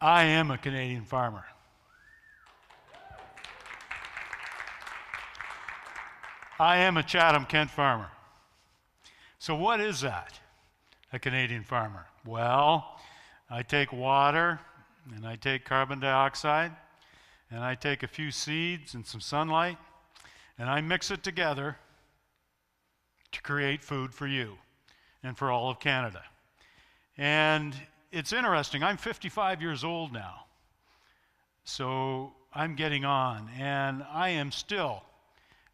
I am a Canadian farmer. I am a Chatham-Kent farmer. So what is that, a Canadian farmer? Well, I take water, and I take carbon dioxide, and I take a few seeds and some sunlight, and I mix it together to create food for you and for all of Canada. And it's interesting, I'm 55 years old now, so I'm getting on, and I am still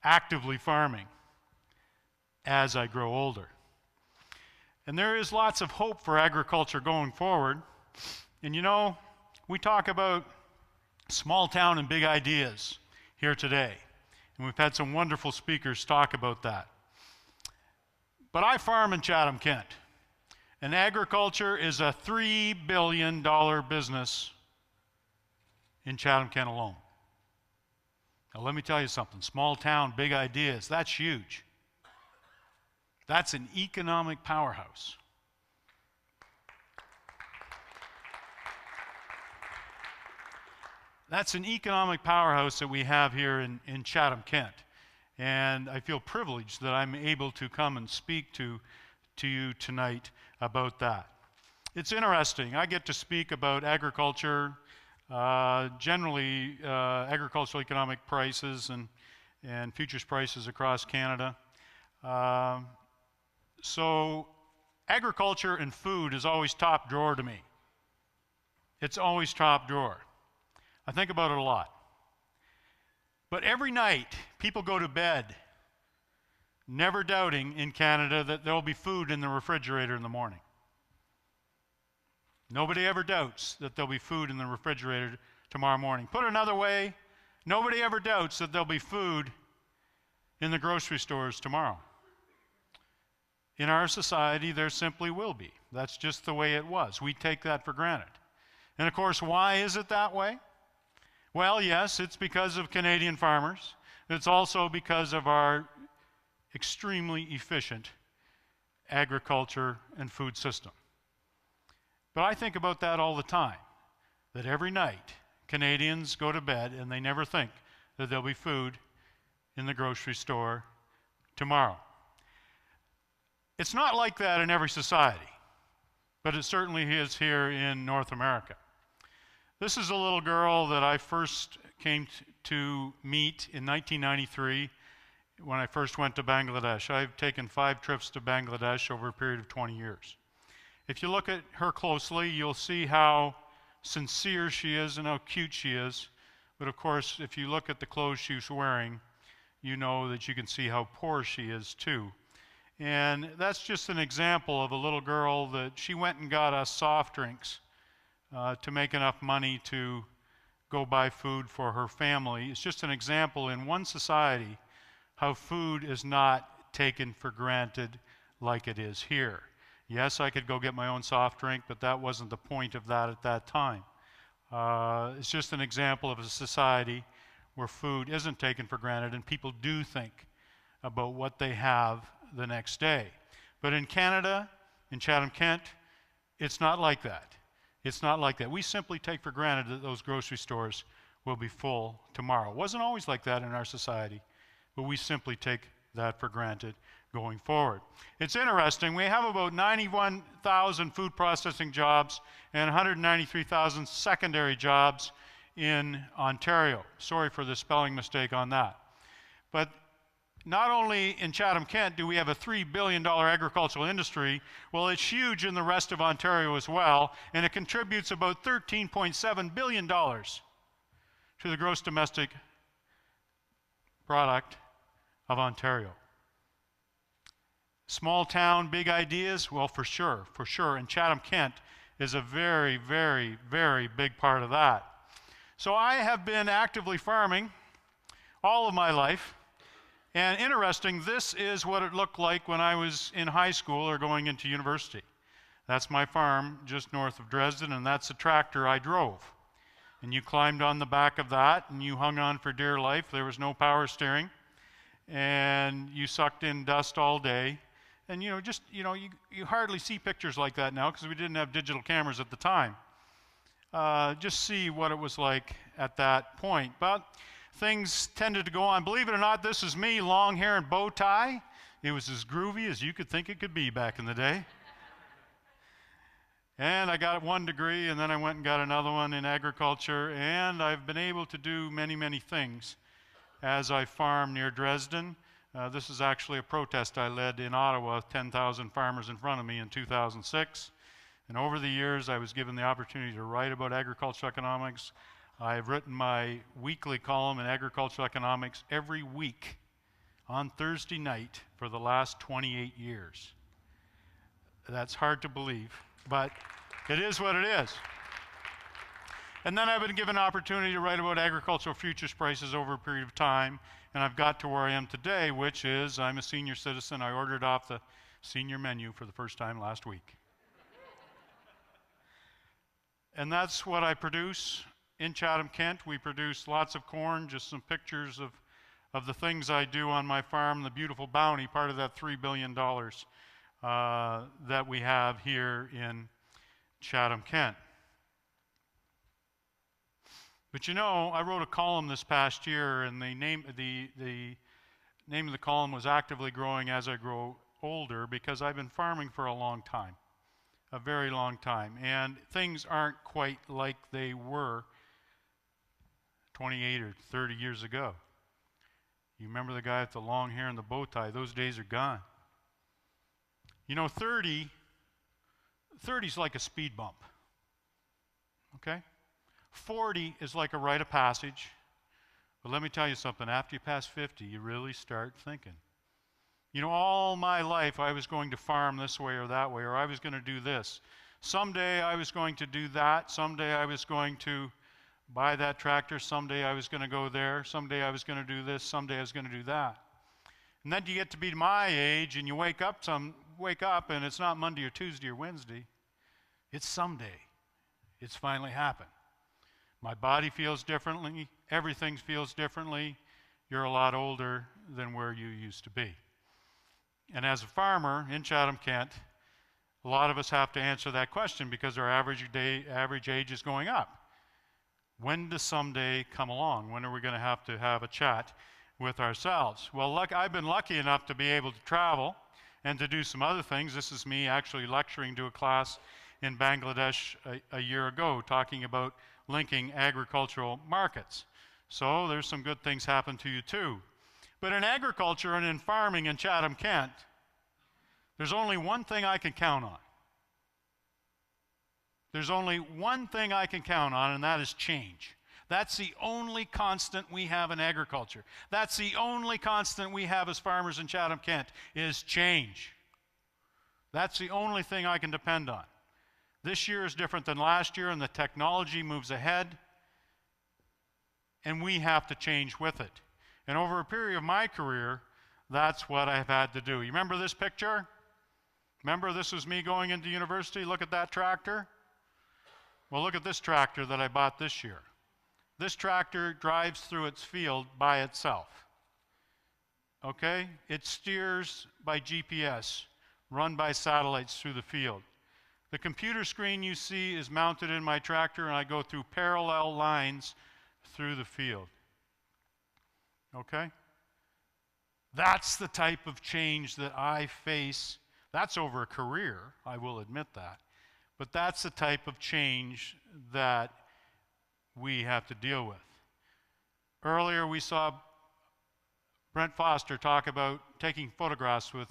actively farming as I grow older. And there is lots of hope for agriculture going forward. And you know, we talk about small town and big ideas here today, and we've had some wonderful speakers talk about that. But I farm in Chatham-Kent, and agriculture is a $3 billion business in Chatham-Kent alone. Now let me tell you something, small town, big ideas, that's huge. That's an economic powerhouse. That's an economic powerhouse that we have here in Chatham-Kent. And I feel privileged that I'm able to come and speak to you tonight about that. It's interesting. I get to speak about agriculture, generally agricultural economic prices and futures prices across Canada. So agriculture and food is always top drawer to me. It's always top drawer. I think about it a lot. But every night, people go to bed never doubting in Canada that there will be food in the refrigerator in the morning. Nobody ever doubts that there'll be food in the refrigerator tomorrow morning. Put another way, nobody ever doubts that there'll be food in the grocery stores tomorrow. In our society, there simply will be. That's just the way it was. We take that for granted. And of course, why is it that way? Well, yes, it's because of Canadian farmers. It's also because of our extremely efficient agriculture and food system. But I think about that all the time, that every night Canadians go to bed and they never think that there'll be food in the grocery store tomorrow. It's not like that in every society, but it certainly is here in North America. This is a little girl that I first came to meet in 1993 when I first went to Bangladesh. I've taken 5 trips to Bangladesh over a period of 20 years. If you look at her closely, you'll see how sincere she is and how cute she is. But of course, if you look at the clothes she's wearing, you know that you can see how poor she is too. And that's just an example of a little girl that she went and got us soft drinks to make enough money to go buy food for her family. It's just an example in one society how food is not taken for granted like it is here. Yes, I could go get my own soft drink, but that wasn't the point of that at that time. It's just an example of a society where food isn't taken for granted and people do think about what they have the next day. But in Canada, in Chatham-Kent, it's not like that. It's not like that. We simply take for granted that those grocery stores will be full tomorrow. It wasn't always like that in our society, but we simply take that for granted going forward. It's interesting, we have about 91,000 food processing jobs and 193,000 secondary jobs in Ontario. Sorry for the spelling mistake on that. But not only in Chatham-Kent do we have a $3 billion agricultural industry, well, it's huge in the rest of Ontario as well, and it contributes about $13.7 billion to the gross domestic product of Ontario. Small town, big ideas? Well, for sure. And Chatham-Kent is a very, very, very big part of that. So I have been actively farming all of my life. And interesting, this is what it looked like when I was in high school or going into university. That's my farm just north of Dresden, and that's the tractor I drove. And you climbed on the back of that, and you hung on for dear life. There was no power steering. And you sucked in dust all day. And you hardly see pictures like that now because we didn't have digital cameras at the time. just see what it was like at that point. But things tended to go on. Believe it or not, this is me, long hair and bow tie. It was as groovy as you could think it could be back in the day. And I got 1 degree, and then I went and got another one in agriculture, and I've been able to do many, many things as I farm near Dresden. This is actually a protest I led in Ottawa, 10,000 farmers in front of me in 2006. And over the years, I was given the opportunity to write about agricultural economics. I've written my weekly column in agricultural economics every week on Thursday night for the last 28 years. That's hard to believe, but it is what it is. And then I've been given an opportunity to write about agricultural futures prices over a period of time, and I've got to where I am today, which is I'm a senior citizen. I ordered off the senior menu for the first time last week. And that's what I produce in Chatham-Kent. We produce lots of corn, just some pictures of the things I do on my farm, the beautiful bounty, part of that $3 billion that we have here in Chatham-Kent. But you know, I wrote a column this past year, and the name of the column was Actively Growing as I Grow Older, because I've been farming for a long time, a very long time, and things aren't quite like they were 28 or 30 years ago. You remember the guy with the long hair and the bow tie? Those days are gone. You know, 30's like a speed bump, okay? 40 is like a rite of passage. But let me tell you something, after you pass 50, you really start thinking. You know, all my life I was going to farm this way or that way, or I was going to do this. Someday I was going to do that. Someday I was going to buy that tractor. Someday I was going to go there. Someday I was going to do this. Someday I was going to do that. And then you get to be my age, and you wake up, and it's not Monday or Tuesday or Wednesday. It's someday. It's finally happened. My body feels differently. Everything feels differently. You're a lot older than where you used to be. And as a farmer in Chatham-Kent, a lot of us have to answer that question because our average age is going up. When does someday come along? When are we going to have a chat with ourselves? Well, I've been lucky enough to be able to travel and to do some other things. This is me actually lecturing to a class in Bangladesh a year ago, talking about linking agricultural markets. So there's some good things happen to you too. But in agriculture and in farming in Chatham-Kent, there's only one thing I can count on. There's only one thing I can count on, and that is change. That's the only constant we have in agriculture. That's the only constant we have as farmers in Chatham-Kent is change. That's the only thing I can depend on. This year is different than last year, and the technology moves ahead, and we have to change with it. And over a period of my career, that's what I've had to do. You remember this picture? Remember, this was me going into university. Look at that tractor. Well, look at this tractor that I bought this year. This tractor drives through its field by itself. Okay? It steers by GPS, run by satellites through the field. The computer screen you see is mounted in my tractor, and I go through parallel lines through the field. Okay? That's the type of change that I face. That's over a career, I will admit that. But that's the type of change that we have to deal with. Earlier we saw Brent Foster talk about taking photographs with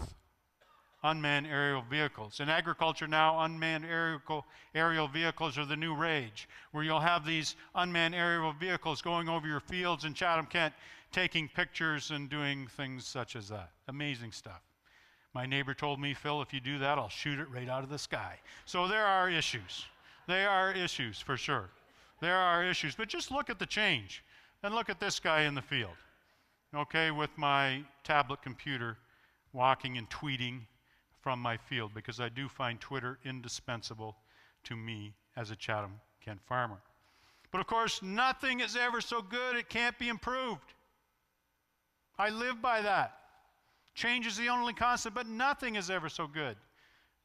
unmanned aerial vehicles. In agriculture now, unmanned aerial vehicles are the new rage, where you'll have these unmanned aerial vehicles going over your fields in Chatham-Kent, taking pictures and doing things such as that. Amazing stuff. My neighbor told me, Phil, if you do that, I'll shoot it right out of the sky. So there are issues. There are issues for sure. There are issues. But just look at the change. And look at this guy in the field, okay, with my tablet computer, walking and tweeting from my field, because I do find Twitter indispensable to me as a Chatham-Kent farmer. But of course, nothing is ever so good it can't be improved. I live by that. Change is the only constant, but nothing is ever so good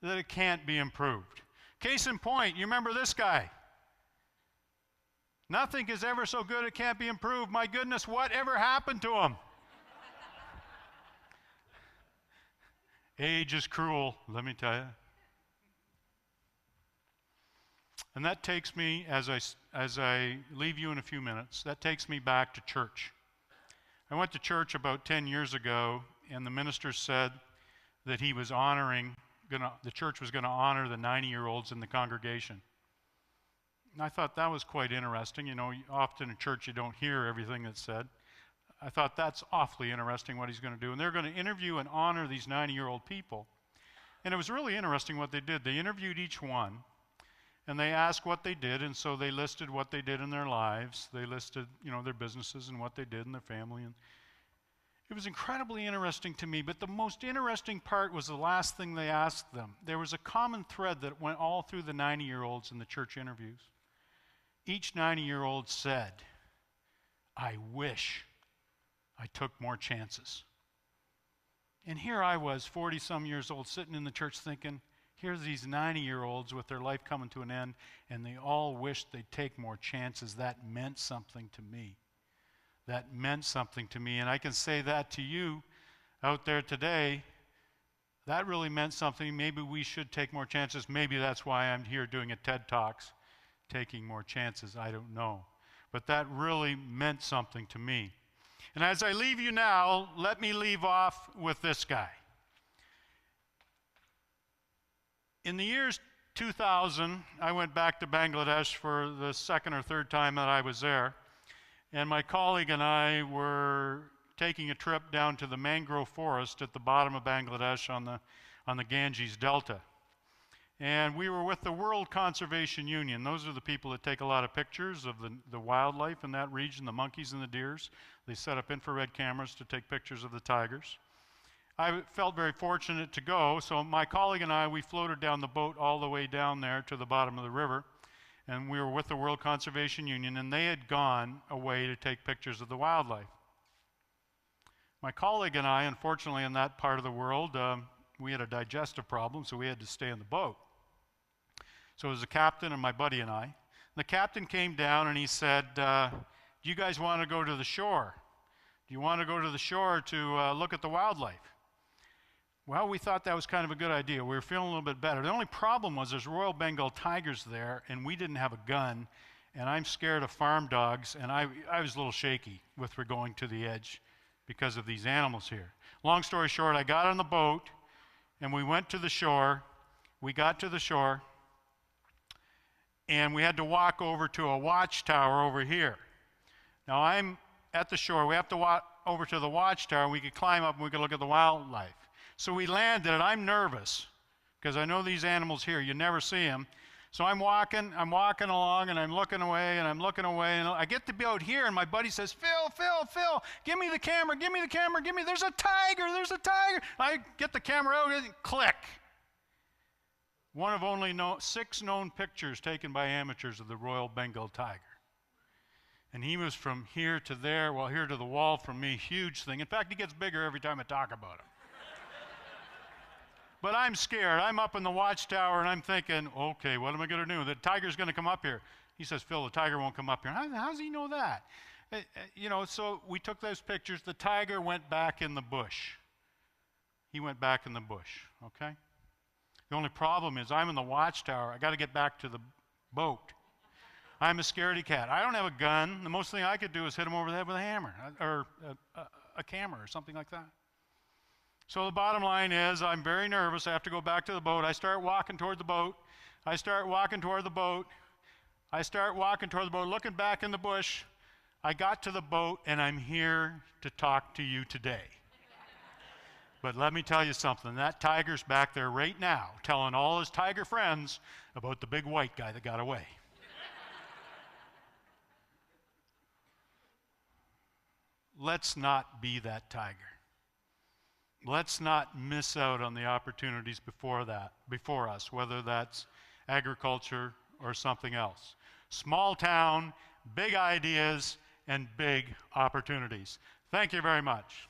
that it can't be improved. Case in point, you remember this guy? Nothing is ever so good it can't be improved. My goodness, whatever happened to him? Age is cruel, let me tell you. And that takes me, as I leave you in a few minutes, that takes me back to church. I went to church about 10 years ago, and the minister said that he was the church was going to honor the 90-year-olds in the congregation. And I thought that was quite interesting. You know, often in church you don't hear everything that's said. I thought that's awfully interesting what he's going to do. And they're going to interview and honor these 90-year-old people. And it was really interesting what they did. They interviewed each one, and they asked what they did, and so they listed what they did in their lives. They listed, you know, their businesses and what they did in their family. And it was incredibly interesting to me, but the most interesting part was the last thing they asked them. There was a common thread that went all through the 90-year-olds in the church interviews. Each 90-year-old said, "I wish I took more chances." And here I was, 40-some years old, sitting in the church thinking, here's these 90-year-olds with their life coming to an end, and they all wished they'd take more chances. That meant something to me. That meant something to me. And I can say that to you out there today. That really meant something. Maybe we should take more chances. Maybe that's why I'm here doing a TED Talks, taking more chances. I don't know. But that really meant something to me. And as I leave you now, let me leave off with this guy. In the years 2000, I went back to Bangladesh for the second or third time that I was there. And my colleague and I were taking a trip down to the mangrove forest at the bottom of Bangladesh on the Ganges Delta. And we were with the World Conservation Union. Those are the people that take a lot of pictures of the wildlife in that region, the monkeys and the deers. They set up infrared cameras to take pictures of the tigers. I felt very fortunate to go, so my colleague and I, we floated down the boat all the way down there to the bottom of the river, and we were with the World Conservation Union, and they had gone away to take pictures of the wildlife. My colleague and I, unfortunately in that part of the world, we had a digestive problem, so we had to stay in the boat. So it was the captain and my buddy and I. The captain came down and he said, do you guys want to go to the shore? Do you want to go to the shore to look at the wildlife? Well, we thought that was kind of a good idea. We were feeling a little bit better. The only problem was there's Royal Bengal tigers there, and we didn't have a gun, and I'm scared of farm dogs, and I was a little shaky with going to the edge because of these animals here. Long story short, I got on the boat, and we went to the shore. We got to the shore, and we had to walk over to a watchtower over here. Now, I'm at the shore. We have to walk over to the watchtower. We could climb up, and we could look at the wildlife. So we landed, and I'm nervous because I know these animals here. You never see them. So I'm walking along, and I'm looking away, and I get to be out here, and my buddy says, Phil, give me the camera, there's a tiger. I get the camera out, and click. One of only 6 known pictures taken by amateurs of the Royal Bengal tiger. And he was from here to there, well, here to the wall from me, huge thing. In fact, he gets bigger every time I talk about him. But I'm scared. I'm up in the watchtower, and I'm thinking, okay, what am I going to do? The tiger's going to come up here. He says, Phil, the tiger won't come up here. How does he know that? So we took those pictures. The tiger went back in the bush. He went back in the bush, okay? The only problem is I'm in the watchtower. I got to get back to the boat. I'm a scaredy cat. I don't have a gun. The most thing I could do is hit him over the head with a hammer or a camera or something like that. So the bottom line is I'm very nervous. I have to go back to the boat. I start walking toward the boat. Looking back in the bush. I got to the boat, and I'm here to talk to you today. But let me tell you something. That tiger's back there right now telling all his tiger friends about the big white guy that got away. Let's not be that tiger. Let's not miss out on the opportunities before us, whether that's agriculture or something else. Small town, big ideas, and big opportunities. Thank you very much.